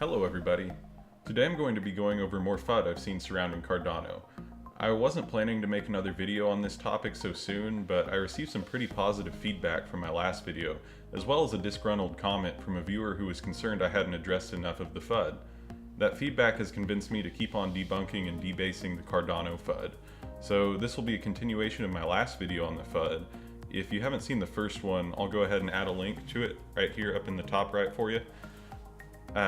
Hello everybody. Today I'm going to be going over more FUD I've seen surrounding Cardano. I wasn't planning to make another video on this topic so soon, but I received some pretty positive feedback from my last video, as well as a disgruntled comment from a viewer who was concerned I hadn't addressed enough of the FUD. That feedback has convinced me to keep on debunking and debasing the Cardano FUD. So this will be a continuation of my last video on the FUD. If you haven't seen the first one, I'll go ahead and add a link to it right here up in the top right for you.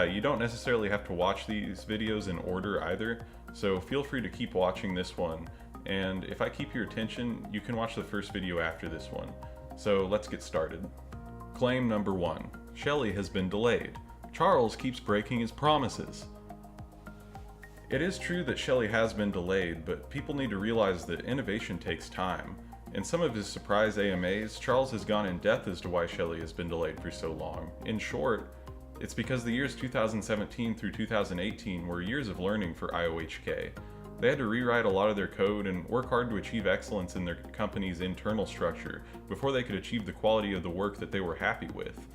You don't necessarily have to watch these videos in order either, so feel free to keep watching this one, and if I keep your attention, you can watch the first video after this one. So let's get started. Claim number 1. Shelly has been delayed. Charles keeps breaking his promises. It is true that Shelly has been delayed, but people need to realize that innovation takes time. In some of his surprise AMAs, Charles has gone in depth as to why Shelly has been delayed for so long. In short, it's because the years 2017 through 2018 were years of learning for IOHK. They had to rewrite a lot of their code and work hard to achieve excellence in their company's internal structure before they could achieve the quality of the work that they were happy with.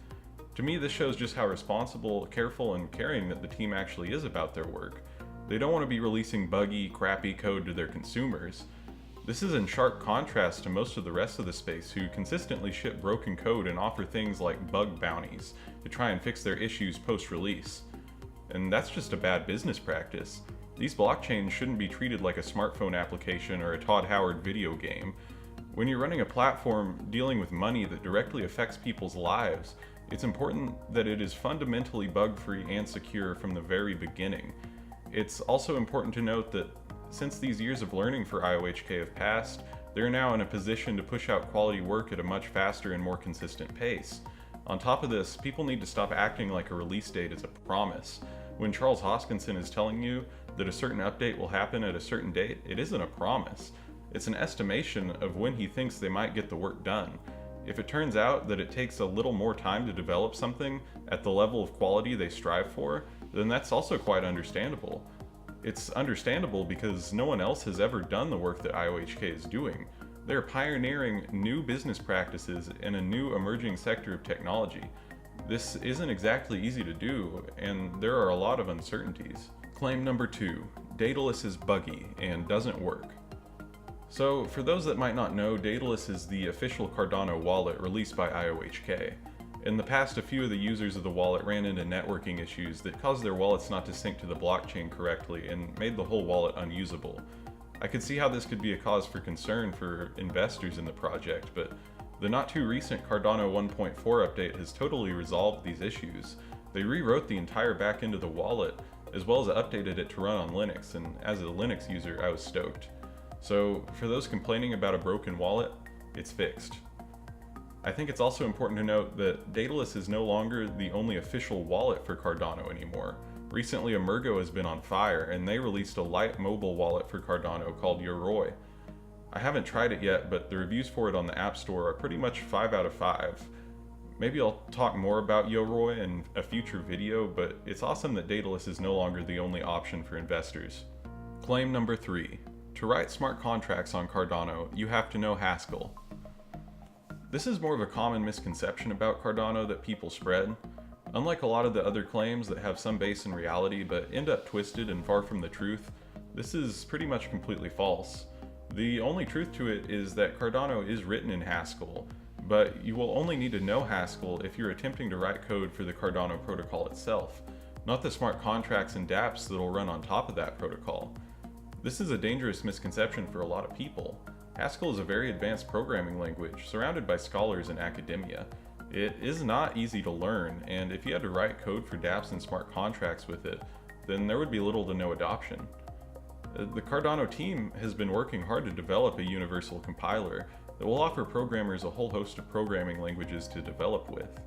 To me, this shows just how responsible, careful, and caring that the team actually is about their work. They don't want to be releasing buggy, crappy code to their consumers. This is in sharp contrast to most of the rest of the space who consistently ship broken code and offer things like Bug Bounties to try and fix their issues post-release. And that's just a bad business practice. These blockchains shouldn't be treated like a smartphone application or a Todd Howard video game. When you're running a platform dealing with money that directly affects people's lives, it's important that it is fundamentally bug-free and secure from the very beginning. It's also important to note that since these years of learning for IOHK have passed, they're now in a position to push out quality work at a much faster and more consistent pace. On top of this, people need to stop acting like a release date is a promise. When Charles Hoskinson is telling you that a certain update will happen at a certain date, it isn't a promise. It's an estimation of when he thinks they might get the work done. If it turns out that it takes a little more time to develop something at the level of quality they strive for, then that's also quite understandable. It's understandable because no one else has ever done the work that IOHK is doing. They're pioneering new business practices in a new emerging sector of technology. This isn't exactly easy to do, and there are a lot of uncertainties. Claim number 2. Daedalus is buggy and doesn't work. So, for those that might not know, Daedalus is the official Cardano wallet released by IOHK. In the past, a few of the users of the wallet ran into networking issues that caused their wallets not to sync to the blockchain correctly and made the whole wallet unusable. I could see how this could be a cause for concern for investors in the project, but the not too recent Cardano 1.4 update has totally resolved these issues. They rewrote the entire back end of the wallet, as well as updated it to run on Linux, and as a Linux user, I was stoked. So, for those complaining about a broken wallet, it's fixed. I think it's also important to note that Daedalus is no longer the only official wallet for Cardano anymore. Recently, Emergo has been on fire, and they released a light mobile wallet for Cardano called Yoroi. I haven't tried it yet, but the reviews for it on the App Store are pretty much 5 out of 5. Maybe I'll talk more about Yoroi in a future video, but it's awesome that Daedalus is no longer the only option for investors. Claim number 3. To write smart contracts on Cardano, you have to know Haskell. This is more of a common misconception about Cardano that people spread. Unlike a lot of the other claims that have some base in reality but end up twisted and far from the truth, this is pretty much completely false. The only truth to it is that Cardano is written in Haskell, but you will only need to know Haskell if you're attempting to write code for the Cardano protocol itself, not the smart contracts and dApps that'll run on top of that protocol. This is a dangerous misconception for a lot of people. Haskell is a very advanced programming language, surrounded by scholars in academia. It is not easy to learn, and if you had to write code for dApps and smart contracts with it, then there would be little to no adoption. The Cardano team has been working hard to develop a universal compiler that will offer programmers a whole host of programming languages to develop with.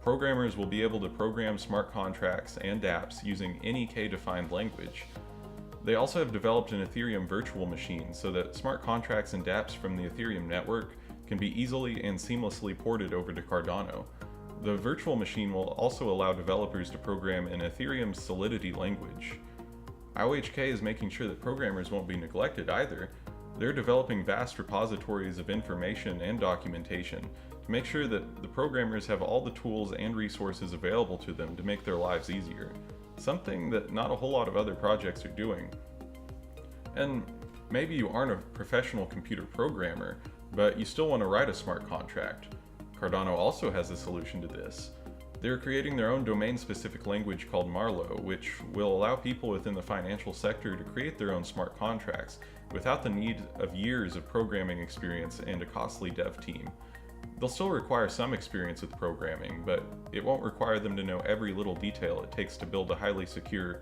Programmers will be able to program smart contracts and dApps using any K-defined language. They also have developed an Ethereum virtual machine so that smart contracts and dApps from the Ethereum network can be easily and seamlessly ported over to Cardano. The virtual machine will also allow developers to program in Ethereum's Solidity language. IOHK is making sure that programmers won't be neglected either. They're developing vast repositories of information and documentation to make sure that the programmers have all the tools and resources available to them to make their lives easier. something that not a whole lot of other projects are doing. And maybe you aren't a professional computer programmer, but you still want to write a smart contract. Cardano also has a solution to this. They're creating their own domain-specific language called Marlowe, which will allow people within the financial sector to create their own smart contracts without the need of years of programming experience and a costly dev team. They'll still require some experience with programming, but it won't require them to know every little detail it takes to build a highly secure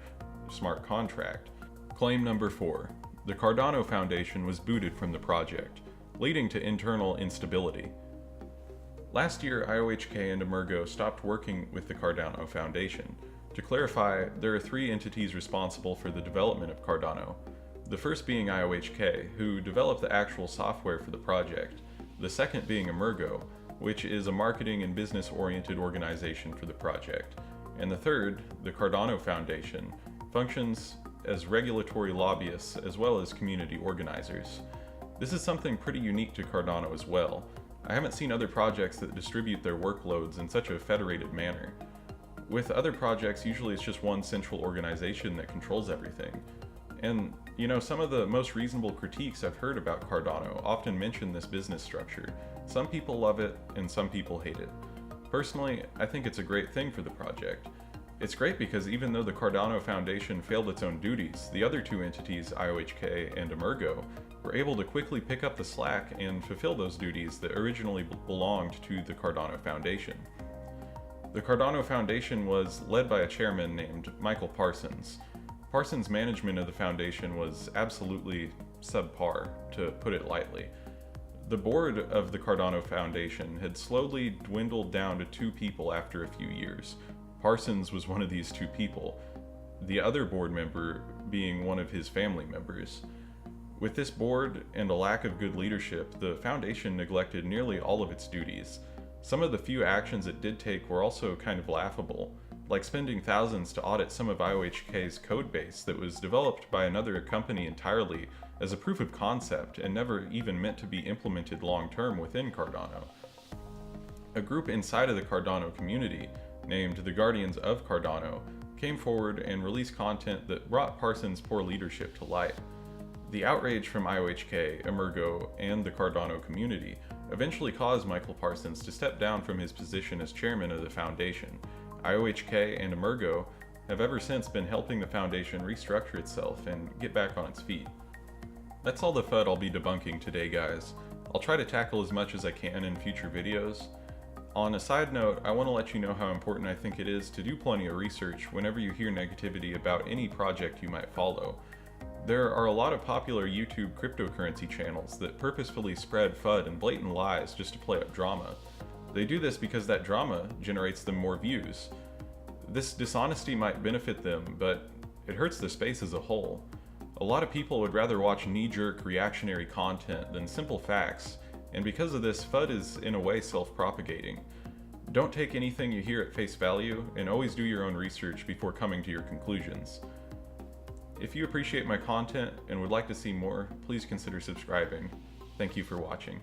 smart contract. Claim number 4. The Cardano Foundation was booted from the project, leading to internal instability. Last year, IOHK and Emergo stopped working with the Cardano Foundation. To clarify, there are 3 entities responsible for the development of Cardano. The first being IOHK, who developed the actual software for the project. The second being Emergo, which is a marketing and business-oriented organization for the project. And the third, the Cardano Foundation, functions as regulatory lobbyists as well as community organizers. This is something pretty unique to Cardano as well. I haven't seen other projects that distribute their workloads in such a federated manner. With other projects, usually it's just one central organization that controls everything. And, some of the most reasonable critiques I've heard about Cardano often mention this business structure. Some people love it, and some people hate it. Personally, I think it's a great thing for the project. It's great because even though the Cardano Foundation failed its own duties, the other 2 entities, IOHK and Emergo, were able to quickly pick up the slack and fulfill those duties that originally belonged to the Cardano Foundation. The Cardano Foundation was led by a chairman named Michael Parsons. Parsons' management of the foundation was absolutely subpar, to put it lightly. The board of the Cardano Foundation had slowly dwindled down to 2 people after a few years. Parsons was one of these 2 people, the other board member being one of his family members. With this board and a lack of good leadership, the foundation neglected nearly all of its duties. Some of the few actions it did take were also kind of laughable, like spending thousands to audit some of IOHK's codebase that was developed by another company entirely as a proof of concept and never even meant to be implemented long-term within Cardano. A group inside of the Cardano community, named the Guardians of Cardano, came forward and released content that brought Parsons' poor leadership to light. The outrage from IOHK, Emergo, and the Cardano community eventually caused Michael Parsons to step down from his position as chairman of the foundation. IOHK and Emergo have ever since been helping the foundation restructure itself and get back on its feet. That's all the FUD I'll be debunking today, guys. I'll try to tackle as much as I can in future videos. On a side note, I want to let you know how important I think it is to do plenty of research whenever you hear negativity about any project you might follow. There are a lot of popular YouTube cryptocurrency channels that purposefully spread FUD and blatant lies just to play up drama. They do this because that drama generates them more views. This dishonesty might benefit them, but it hurts the space as a whole. A lot of people would rather watch knee-jerk reactionary content than simple facts, and because of this, FUD is in a way self-propagating. Don't take anything you hear at face value, and always do your own research before coming to your conclusions. If you appreciate my content and would like to see more, please consider subscribing. Thank you for watching.